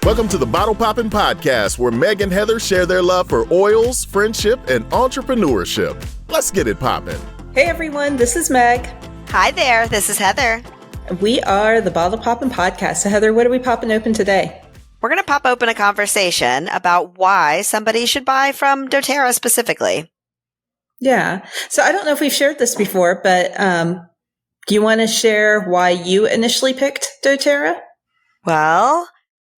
Welcome to the Bottle Poppin' Podcast, where Meg and Heather share their love for oils, friendship, and entrepreneurship. Let's get it poppin'. Hey everyone, this is Meg. Hi there, this is Heather. We are the Bottle Poppin' Podcast. So Heather, what are we popping open today? We're going to pop open a conversation about why somebody should buy from doTERRA specifically. Yeah. So I don't know if we've shared this before, but do you want to share why you initially picked doTERRA? Well,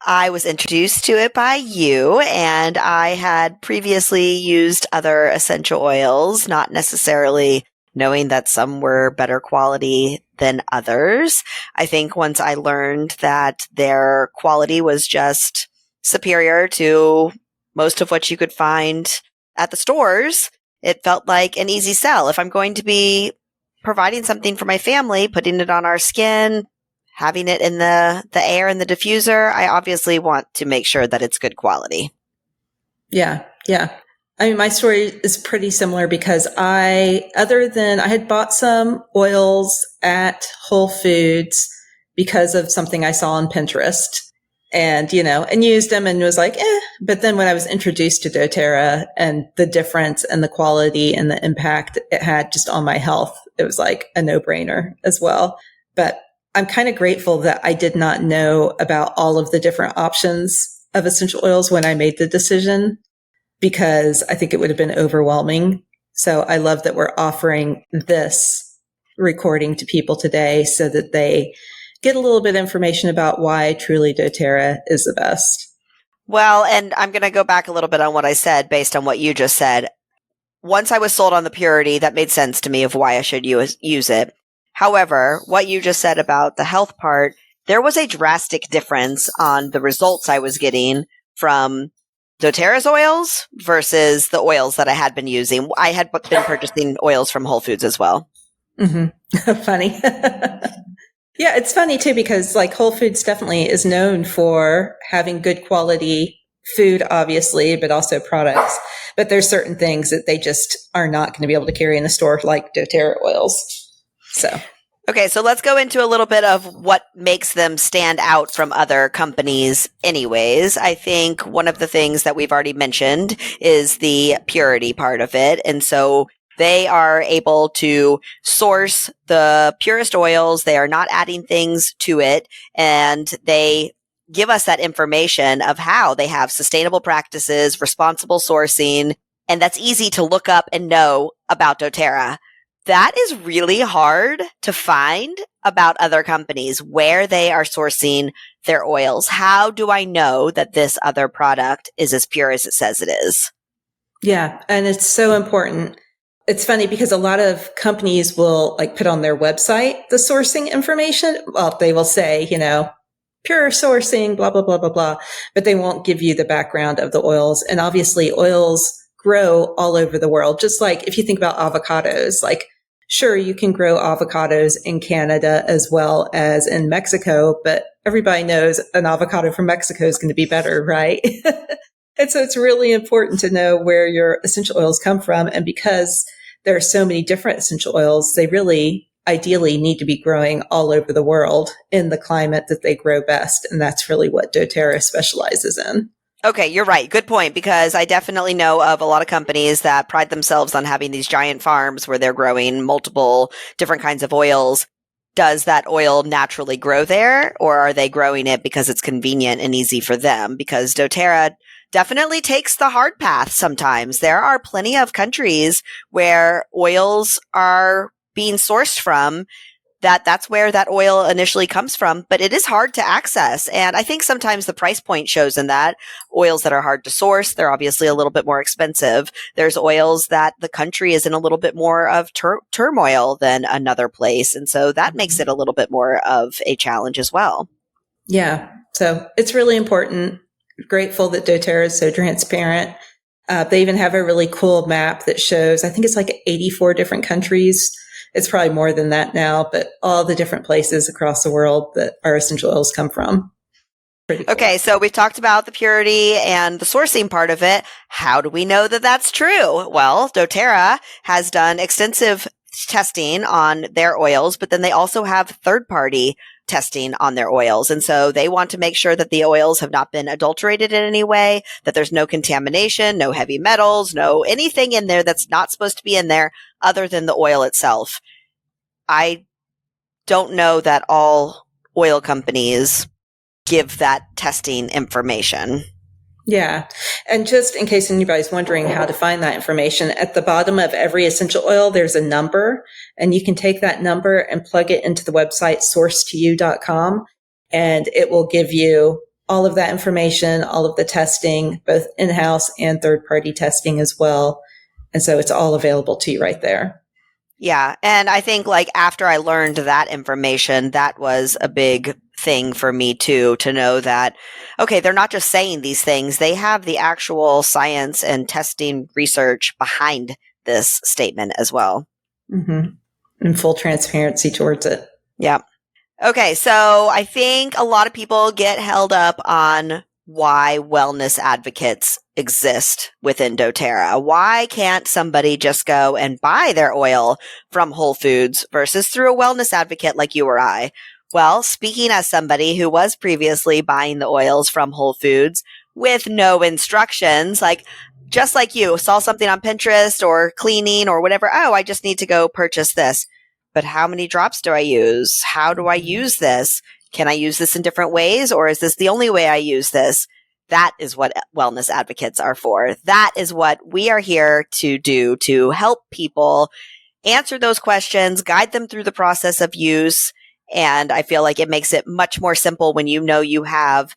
I was introduced to it by you, and I had previously used other essential oils, not necessarily knowing that some were better quality than others. I think once I learned that their quality was just superior to most of what you could find at the stores, it felt like an easy sell. If I'm going to be providing something for my family, putting it on our skin, having it in the air in the diffuser, I obviously want to make sure that it's good quality. Yeah. I mean, my story is pretty similar because I had bought some oils at Whole Foods because of something I saw on Pinterest and used them and was like, But then when I was introduced to doTERRA and the difference and the quality and the impact it had just on my health, it was like a no-brainer as well. But I'm kind of grateful that I did not know about all of the different options of essential oils when I made the decision, because I think it would have been overwhelming. So I love that we're offering this recording to people today so that they get a little bit of information about why truly doTERRA is the best. Well, and I'm going to go back a little bit on what I said based on what you just said. Once I was sold on the purity, that made sense to me of why I should use it. However, what you just said about the health part, there was a drastic difference on the results I was getting from doTERRA's oils versus the oils that I had been using. I had been purchasing oils from Whole Foods as well. Mm-hmm. Funny. Yeah, it's funny too, because like Whole Foods definitely is known for having good quality food, obviously, but also products. But there's certain things that they just are not going to be able to carry in the store, like doTERRA oils. Okay, so let's go into a little bit of what makes them stand out from other companies anyways. I think one of the things that we've already mentioned is the purity part of it. And so they are able to source the purest oils. They are not adding things to it. And they give us that information of how they have sustainable practices, responsible sourcing, and that's easy to look up and know about doTERRA. That is really hard to find about other companies, where they are sourcing their oils. How do I know that this other product is as pure as it says it is? Yeah, and it's so important. It's funny because a lot of companies will like put on their website the sourcing information. Well, they will say, pure sourcing, blah, blah, blah, blah, blah, but they won't give you the background of the oils. And obviously oils grow all over the world. Just like if you think about avocados, like sure, you can grow avocados in Canada as well as in Mexico, but everybody knows an avocado from Mexico is going to be better, right? And so it's really important to know where your essential oils come from. And because there are so many different essential oils, they really ideally need to be growing all over the world in the climate that they grow best. And that's really what doTERRA specializes in. Okay, you're right. Good point, because I definitely know of a lot of companies that pride themselves on having these giant farms where they're growing multiple different kinds of oils. Does that oil naturally grow there, or are they growing it because it's convenient and easy for them? Because doTERRA definitely takes the hard path sometimes. There are plenty of countries where oils are being sourced from that's where that oil initially comes from, but it is hard to access. And I think sometimes the price point shows in that. Oils that are hard to source, they're obviously a little bit more expensive. There's oils that the country is in a little bit more of turmoil than another place. And so that makes it a little bit more of a challenge as well. Yeah. So it's really important. Grateful that doTERRA is so transparent. They even have a really cool map that shows, I think it's like 84 different countries. It's probably more than that now, but all the different places across the world that our essential oils come from. Cool. Okay, so we've talked about the purity and the sourcing part of it. How do we know that that's true? Well, doTERRA has done extensive testing on their oils, but then they also have third-party testing on their oils. And so they want to make sure that the oils have not been adulterated in any way, that there's no contamination, no heavy metals, no anything in there that's not supposed to be in there other than the oil itself. I don't know that all oil companies give that testing information. Yeah. And just in case anybody's wondering how to find that information, at the bottom of every essential oil, there's a number, and you can take that number and plug it into the website sourcetoyou.com, and it will give you all of that information, all of the testing, both in-house and third-party testing as well. And so it's all available to you right there. Yeah. And I think like after I learned that information, that was a big thing for me too, to know that, okay, they're not just saying these things. They have the actual science and testing research behind this statement as well. Mm-hmm. And full transparency towards it. Yeah. Okay. So I think a lot of people get held up on why wellness advocates exist within doTERRA. Why can't somebody just go and buy their oil from Whole Foods versus through a wellness advocate like you or I? Well, speaking as somebody who was previously buying the oils from Whole Foods with no instructions, like just like you saw something on Pinterest or cleaning or whatever. Oh, I just need to go purchase this. But how many drops do I use? How do I use this? Can I use this in different ways, or is this the only way I use this? That is what wellness advocates are for. That is what we are here to do, to help people answer those questions, guide them through the process of use. And I feel like it makes it much more simple when you know you have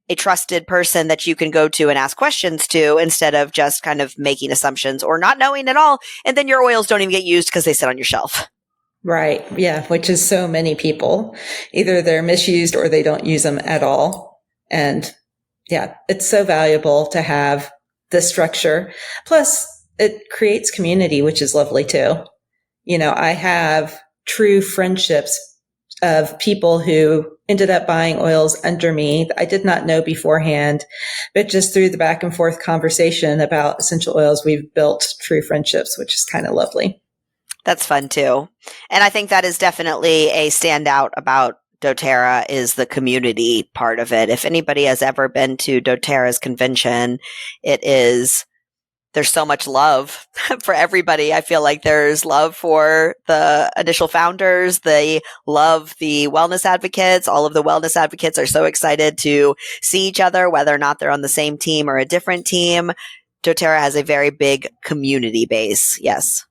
a trusted person that you can go to and ask questions to, instead of just kind of making assumptions or not knowing at all. And then your oils don't even get used because they sit on your shelf. Right. Yeah. Which is so many people. Either they're misused or they don't use them at all. And yeah, it's so valuable to have this structure. Plus, it creates community, which is lovely too. You know, I have true friendships of people who ended up buying oils under me that I did not know beforehand, but just through the back and forth conversation about essential oils, we've built true friendships, which is kind of lovely. That's fun too. And I think that is definitely a standout about doTERRA, is the community part of it. If anybody has ever been to doTERRA's convention, there's so much love for everybody. I feel like there's love for the initial founders. They love the wellness advocates. All of the wellness advocates are so excited to see each other, whether or not they're on the same team or a different team. doTERRA has a very big community base. Yes.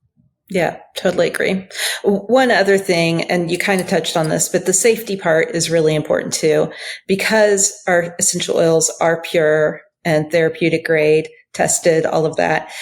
Yeah, totally agree. One other thing, and you kind of touched on this, but the safety part is really important too, because our essential oils are pure and therapeutic grade, tested, all of that.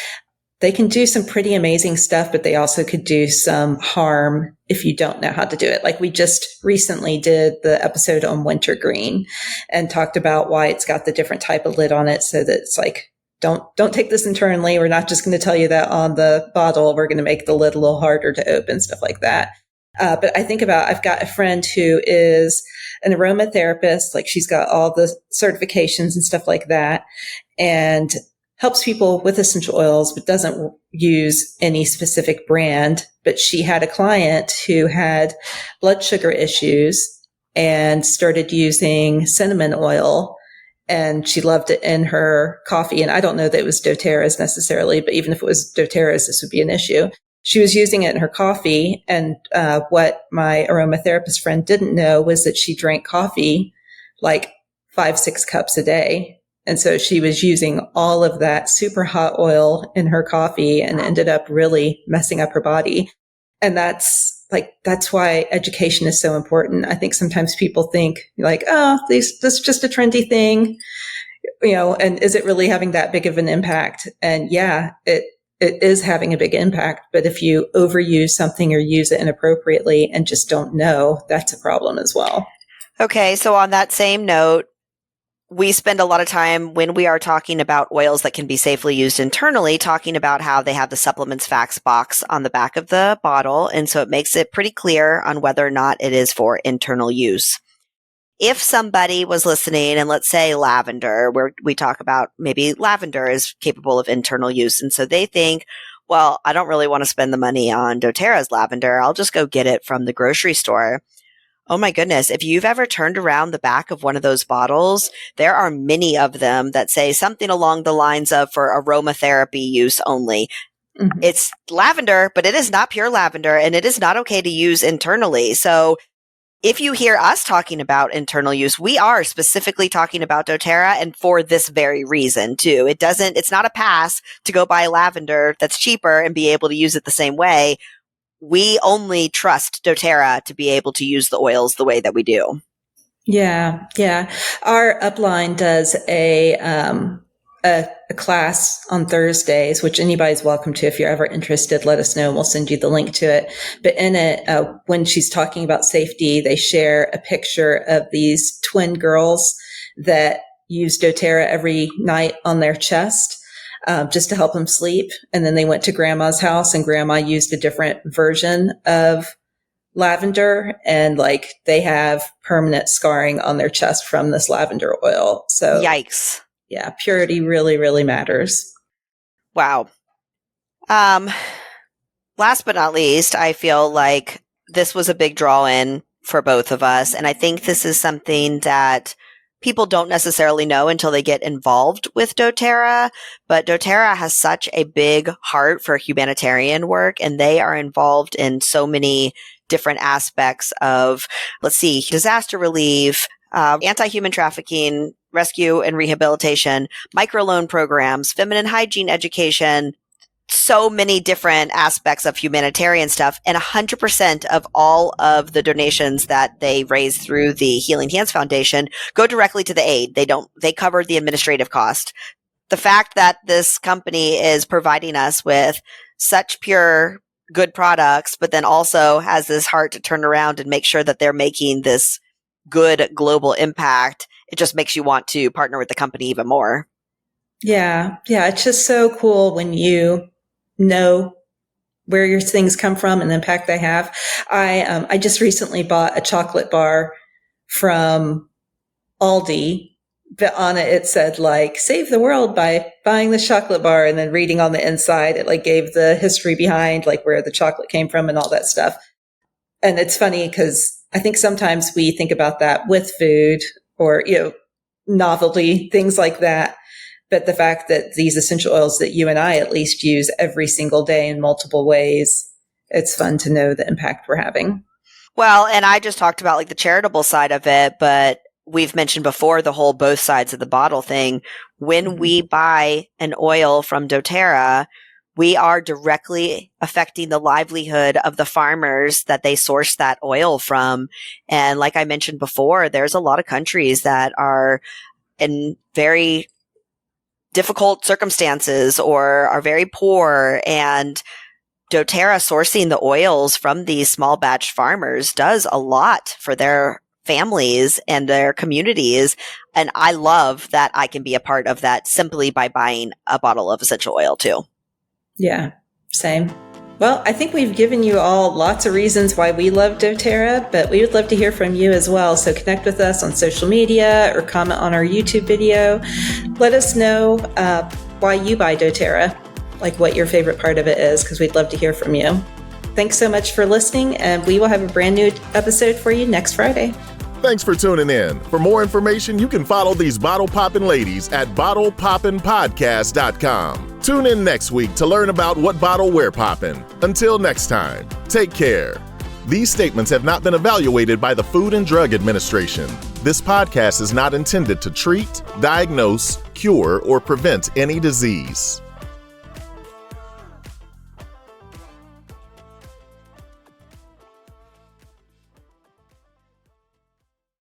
They can do some pretty amazing stuff, but they also could do some harm if you don't know how to do it. Like we just recently did the episode on wintergreen and talked about why it's got the different type of lid on it, so that it's like, don't take this internally. We're not just going to tell you that on the bottle. We're going to make the lid a little harder to open, stuff like that. But I think about, I've got a friend who is an aromatherapist. Like she's got all the certifications and stuff like that, and helps people with essential oils, but doesn't use any specific brand. But she had a client who had blood sugar issues and started using cinnamon oil, and she loved it in her coffee. And I don't know that it was doTERRA's necessarily, but even if it was doTERRA's, this would be an issue. She was using it in her coffee. And what my aromatherapist friend didn't know was that she drank coffee like 5-6 cups a day. And so she was using all of that super hot oil in her coffee and ended up really messing up her body. And that's why education is so important. I think sometimes people think like, oh, this is just a trendy thing, you know, and is it really having that big of an impact? And yeah, it is having a big impact. But if you overuse something or use it inappropriately and just don't know, that's a problem as well. Okay. So on that same note, we spend a lot of time when we are talking about oils that can be safely used internally, talking about how they have the supplements facts box on the back of the bottle. And so it makes it pretty clear on whether or not it is for internal use. If somebody was listening, and let's say lavender, where we talk about maybe lavender is capable of internal use. And so they think, well, I don't really want to spend the money on doTERRA's lavender. I'll just go get it from the grocery store. Oh my goodness. If you've ever turned around the back of one of those bottles, there are many of them that say something along the lines of for aromatherapy use only. Mm-hmm. It's lavender, but it is not pure lavender, and it is not okay to use internally. So if you hear us talking about internal use, we are specifically talking about doTERRA, and for this very reason too. It's not a pass to go buy lavender that's cheaper and be able to use it the same way. We only trust doTERRA to be able to use the oils the way that we do. Yeah. Yeah. Our upline does a class on Thursdays, which anybody's welcome to. If you're ever interested, let us know and we'll send you the link to it. But in it, when she's talking about safety, they share a picture of these twin girls that use doTERRA every night on their chest. Just to help them sleep. And then they went to grandma's house and grandma used a different version of lavender, and like they have permanent scarring on their chest from this lavender oil. So yikes. Yeah, purity really, really matters. Wow. Last but not least, I feel like this was a big draw in for both of us. And I think this is something that people don't necessarily know until they get involved with doTERRA, but doTERRA has such a big heart for humanitarian work, and they are involved in so many different aspects of, disaster relief, anti-human trafficking, rescue and rehabilitation, microloan programs, feminine hygiene education, so many different aspects of humanitarian stuff. And 100% of all of the donations that they raise through the Healing Hands Foundation go directly to the aid. They cover the administrative cost. The fact that this company is providing us with such pure, good products, but then also has this heart to turn around and make sure that they're making this good global impact, it just makes you want to partner with the company even more. Yeah. Yeah. It's just so cool when you know where your things come from and the impact they have. I just recently bought a chocolate bar from Aldi, but on it said like, save the world by buying the chocolate bar. And then reading on the inside, it like gave the history behind like where the chocolate came from and all that stuff. And it's funny because I think sometimes we think about that with food or, novelty, things like that. But the fact that these essential oils that you and I at least use every single day in multiple ways, it's fun to know the impact we're having. Well, and I just talked about like the charitable side of it, but we've mentioned before the whole both sides of the bottle thing. When we buy an oil from doTERRA, we are directly affecting the livelihood of the farmers that they source that oil from. And like I mentioned before, there's a lot of countries that are in very difficult circumstances or are very poor, and doTERRA sourcing the oils from these small batch farmers does a lot for their families and their communities. And I love that I can be a part of that simply by buying a bottle of essential oil too. Yeah, same. Well, I think we've given you all lots of reasons why we love doTERRA, but we would love to hear from you as well. So connect with us on social media or comment on our YouTube video. Let us know why you buy doTERRA, like what your favorite part of it is, because we'd love to hear from you. Thanks so much for listening, and we will have a brand new episode for you next Friday. Thanks for tuning in. For more information, you can follow these bottle poppin' ladies at bottlepoppinpodcast.com. Tune in next week to learn about what bottle we're poppin'. Until next time, take care. These statements have not been evaluated by the Food and Drug Administration. This podcast is not intended to treat, diagnose, cure, or prevent any disease.